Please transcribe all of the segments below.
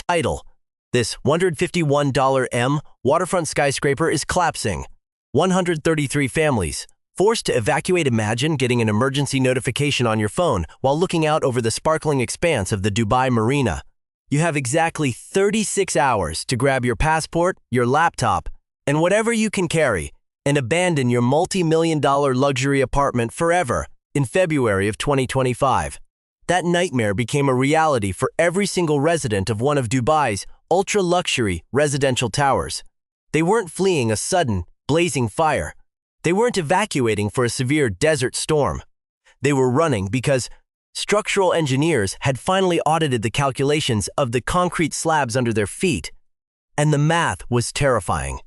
idle. This $151 waterfront skyscraper is collapsing. 133 families forced to evacuate. Imagine getting an emergency notification on your phone while looking out over the sparkling expanse of the Dubai Marina. You have exactly 36 hours to grab your passport, your laptop, and whatever you can carry, and abandon your multi-million-dollar luxury apartment forever in February of 2025. That nightmare became a reality for every single resident of one of Dubai's ultra-luxury residential towers. They weren't fleeing a sudden, blazing fire. They weren't evacuating for a severe desert storm. They were running because structural engineers had finally audited the calculations of the concrete slabs under their feet, and the math was terrifying.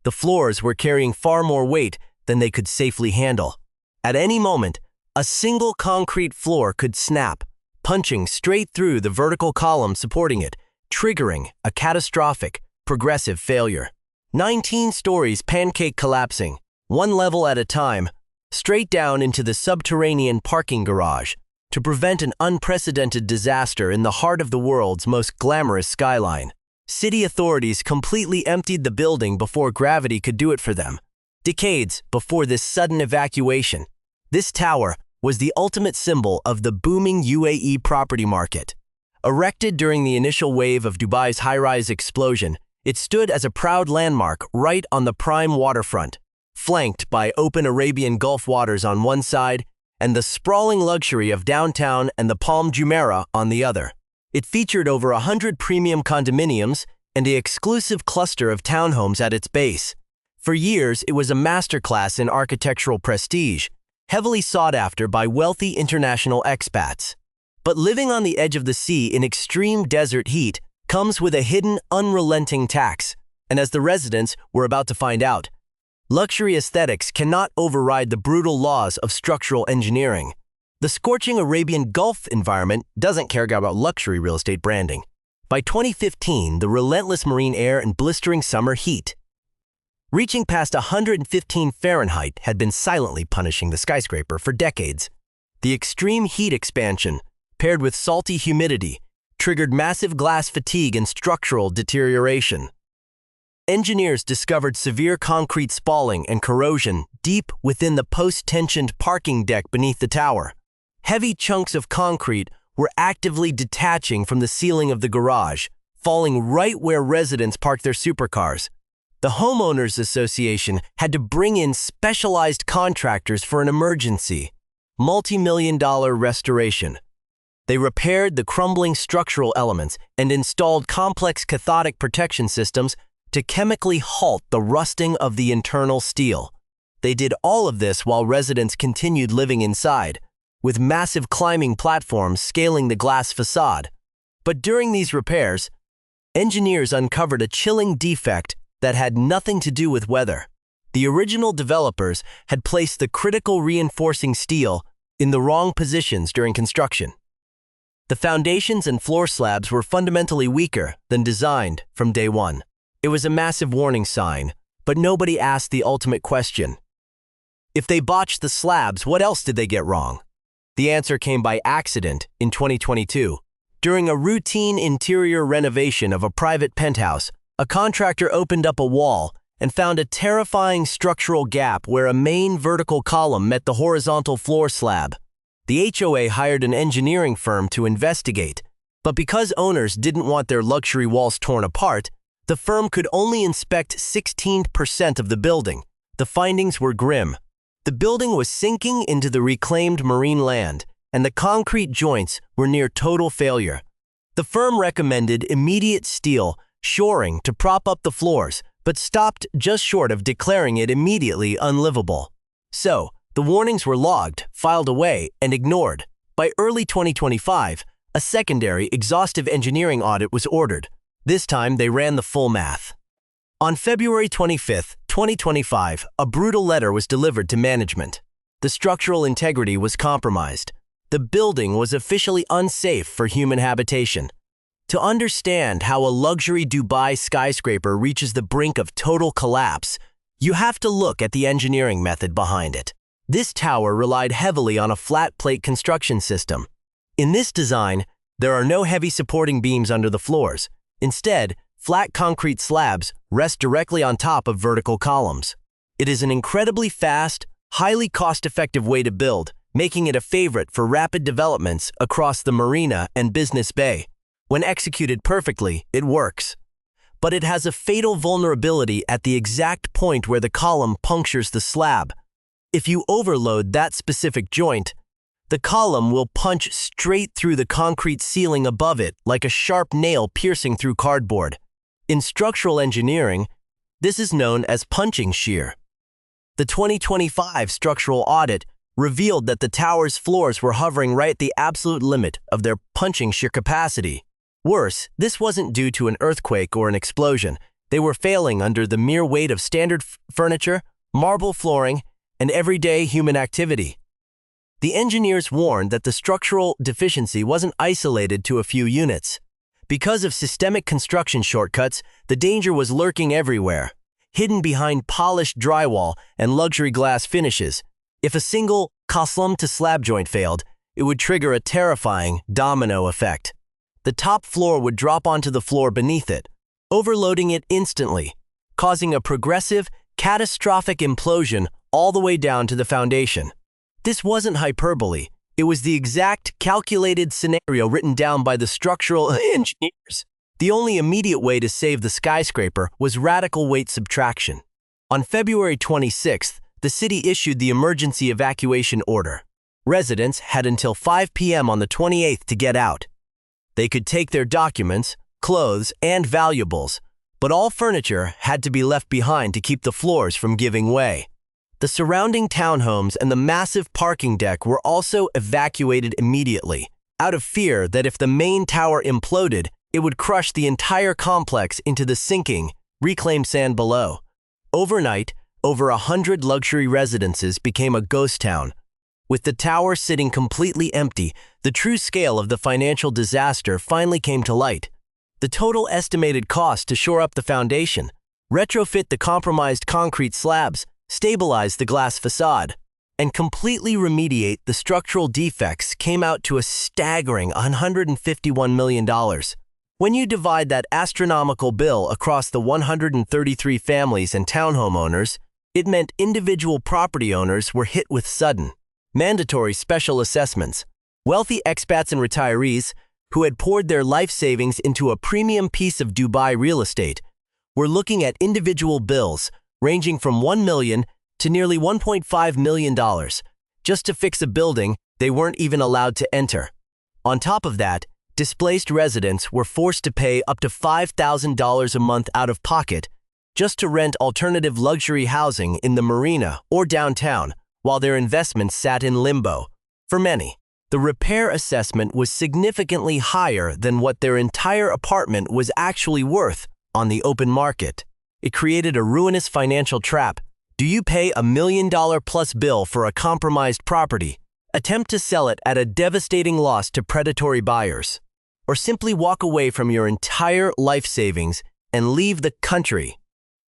The floors were carrying far more weight than they could safely handle. At any moment, a single concrete floor could snap, punching straight through the vertical column supporting it, triggering a catastrophic, progressive failure. 19 stories pancake collapsing, one level at a time, straight down into the subterranean parking garage to prevent an unprecedented disaster in the heart of the world's most glamorous skyline. City authorities completely emptied the building before gravity could do it for them. Decades before this sudden evacuation, this tower was the ultimate symbol of the booming UAE property market. Erected during the initial wave of Dubai's high-rise explosion, it stood as a proud landmark right on the prime waterfront, flanked by open Arabian Gulf waters on one side and the sprawling luxury of downtown and the Palm Jumeirah on the other. It featured over 100 premium condominiums and an exclusive cluster of townhomes at its base. For years, it was a masterclass in architectural prestige, heavily sought after by wealthy international expats. But living on the edge of the sea in extreme desert heat comes with a hidden, unrelenting tax, and as the residents were about to find out, luxury aesthetics cannot override the brutal laws of structural engineering. The scorching Arabian Gulf environment doesn't care about luxury real estate branding. By 2015, the relentless marine air and blistering summer heat, reaching past 115 Fahrenheit, had been silently punishing the skyscraper for decades. The extreme heat expansion, paired with salty humidity, triggered massive glass fatigue and structural deterioration. Engineers discovered severe concrete spalling and corrosion deep within the post-tensioned parking deck beneath the tower. Heavy chunks of concrete were actively detaching from the ceiling of the garage, falling right where residents parked their supercars. The Homeowners Association had to bring in specialized contractors for an emergency, multi-million-dollar restoration. They repaired the crumbling structural elements and installed complex cathodic protection systems to chemically halt the rusting of the internal steel. They did all of this while residents continued living inside, with massive climbing platforms scaling the glass facade. But during these repairs, engineers uncovered a chilling defect that had nothing to do with weather. The original developers had placed the critical reinforcing steel in the wrong positions during construction. The foundations and floor slabs were fundamentally weaker than designed from day one. It was a massive warning sign, but nobody asked the ultimate question. If they botched the slabs, what else did they get wrong? The answer came by accident in 2022. During a routine interior renovation of a private penthouse, a contractor opened up a wall and found a terrifying structural gap where a main vertical column met the horizontal floor slab. The HOA hired an engineering firm to investigate, but because owners didn't want their luxury walls torn apart, the firm could only inspect 16% of the building. The findings were grim. The building was sinking into the reclaimed marine land, and the concrete joints were near total failure. The firm recommended immediate steel shoring to prop up the floors, but stopped just short of declaring it immediately unlivable. So, the warnings were logged, filed away, and ignored. By early 2025, a secondary, exhaustive engineering audit was ordered. This time, they ran the full math. On February 25, 2025, a brutal letter was delivered to management. The structural integrity was compromised. The building was officially unsafe for human habitation. To understand how a luxury Dubai skyscraper reaches the brink of total collapse, you have to look at the engineering method behind it. This tower relied heavily on a flat plate construction system. In this design, There are no heavy supporting beams under the floors. Instead, flat concrete slabs rest directly on top of vertical columns. It is an incredibly fast, highly cost-effective way to build, making it a favorite for rapid developments across the Marina and Business Bay. When executed perfectly, it works. But it has a fatal vulnerability at the exact point where the column punctures the slab. If you overload that specific joint, the column will punch straight through the concrete ceiling above it like a sharp nail piercing through cardboard. In structural engineering, this is known as punching shear. The 2025 structural audit revealed that the tower's floors were hovering right at the absolute limit of their punching shear capacity. Worse, this wasn't due to an earthquake or an explosion. They were failing under the mere weight of standard furniture, marble flooring, and everyday human activity. The engineers warned that the structural deficiency wasn't isolated to a few units. Because of systemic construction shortcuts, the danger was lurking everywhere, hidden behind polished drywall and luxury glass finishes. If a single column to slab joint failed, it would trigger a terrifying domino effect. The top floor would drop onto the floor beneath it, overloading it instantly, causing a progressive, catastrophic implosion all the way down to the foundation. This wasn't hyperbole. It was the exact calculated scenario written down by the structural engineers. The only immediate way to save the skyscraper was radical weight subtraction. On February 26th, the city issued the emergency evacuation order. Residents had until 5 p.m. on the 28th to get out. They could take their documents, clothes, and valuables, but all furniture had to be left behind to keep the floors from giving way. The surrounding townhomes and the massive parking deck were also evacuated immediately, out of fear that if the main tower imploded, it would crush the entire complex into the sinking, reclaimed sand below. Overnight, over 100 luxury residences became a ghost town. With the tower sitting completely empty, the true scale of the financial disaster finally came to light. The total estimated cost to shore up the foundation, retrofit the compromised concrete slabs, stabilize the glass facade, and completely remediate the structural defects came out to a staggering $151 million. When you divide that astronomical bill across the 133 families and townhome owners, it meant individual property owners were hit with sudden, mandatory special assessments. Wealthy expats and retirees, who had poured their life savings into a premium piece of Dubai real estate, were looking at individual bills ranging from $1 million to nearly $1.5 million, just to fix a building they weren't even allowed to enter. On top of that, displaced residents were forced to pay up to $5,000 a month out of pocket just to rent alternative luxury housing in the marina or downtown, while their investments sat in limbo. For many, the repair assessment was significantly higher than what their entire apartment was actually worth on the open market. It created a ruinous financial trap. Do you pay $1 million plus bill for a compromised property, attempt to sell it at a devastating loss to predatory buyers, or simply walk away from your entire life savings and leave the country?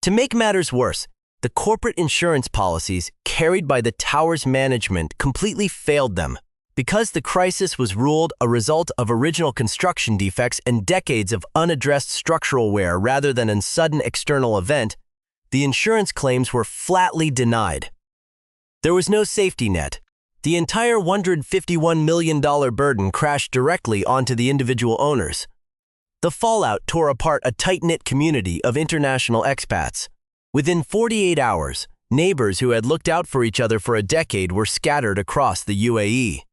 To make matters worse, the corporate insurance policies carried by the tower's management completely failed them. Because the crisis was ruled a result of original construction defects and decades of unaddressed structural wear rather than a sudden external event, the insurance claims were flatly denied. There was no safety net. The entire $151 million burden crashed directly onto the individual owners. The fallout tore apart a tight-knit community of international expats. Within 48 hours, neighbors who had looked out for each other for a decade were scattered across the UAE.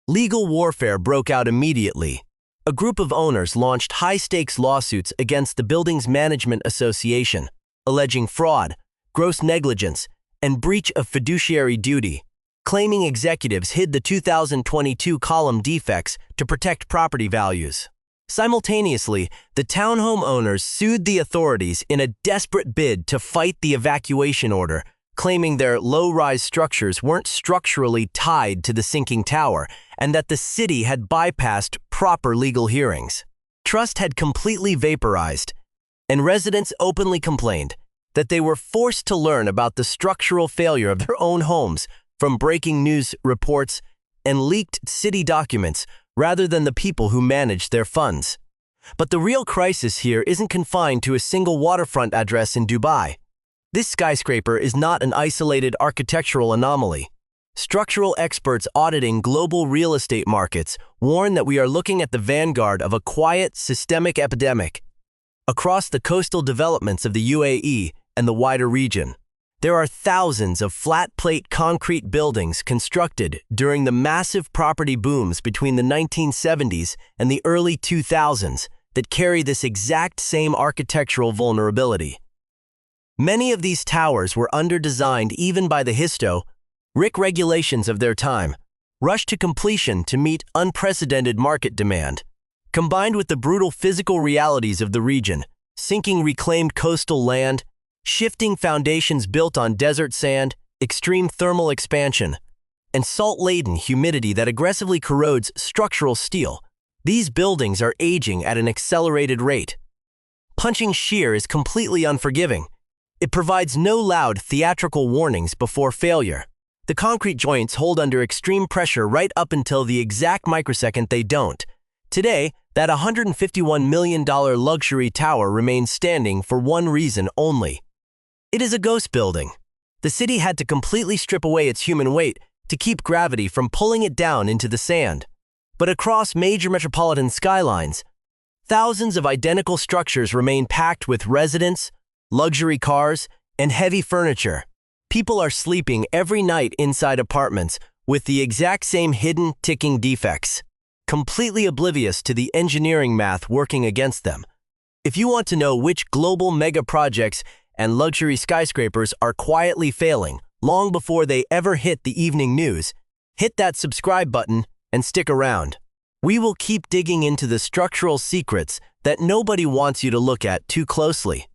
Legal warfare broke out immediately. A group of owners launched high-stakes lawsuits against the building's management association, alleging fraud, gross negligence, and breach of fiduciary duty, claiming executives hid the 2022 column defects to protect property values. Simultaneously, the townhome owners sued the authorities in a desperate bid to fight the evacuation order, claiming their low-rise structures weren't structurally tied to the sinking tower and that the city had bypassed proper legal hearings. Trust had completely vaporized, and residents openly complained that they were forced to learn about the structural failure of their own homes from breaking news reports and leaked city documents rather than the people who manage their funds. But the real crisis here isn't confined to a single waterfront address in Dubai. This skyscraper is not an isolated architectural anomaly. Structural experts auditing global real estate markets warn that we are looking at the vanguard of a quiet, systemic epidemic. Across the coastal developments of the UAE and the wider region, there are thousands of flat-plate concrete buildings constructed during the massive property booms between the 1970s and the early 2000s that carry this exact same architectural vulnerability. Many of these towers were under-designed even by the historic regulations of their time, rushed to completion to meet unprecedented market demand. Combined with the brutal physical realities of the region, sinking reclaimed coastal land, shifting foundations built on desert sand, extreme thermal expansion, and salt-laden humidity that aggressively corrodes structural steel, these buildings are aging at an accelerated rate. Punching shear is completely unforgiving. It provides no loud theatrical warnings before failure. The concrete joints hold under extreme pressure right up until the exact microsecond they don't. Today, that $151 million luxury tower remains standing for one reason only. It is a ghost building. The city had to completely strip away its human weight to keep gravity from pulling it down into the sand. But across major metropolitan skylines, thousands of identical structures remain packed with residents, luxury cars, and heavy furniture. People are sleeping every night inside apartments with the exact same hidden, ticking defects, completely oblivious to the engineering math working against them. If you want to know which global mega projects and luxury skyscrapers are quietly failing long before they ever hit the evening news, hit that subscribe button and stick around. We will keep digging into the structural secrets that nobody wants you to look at too closely.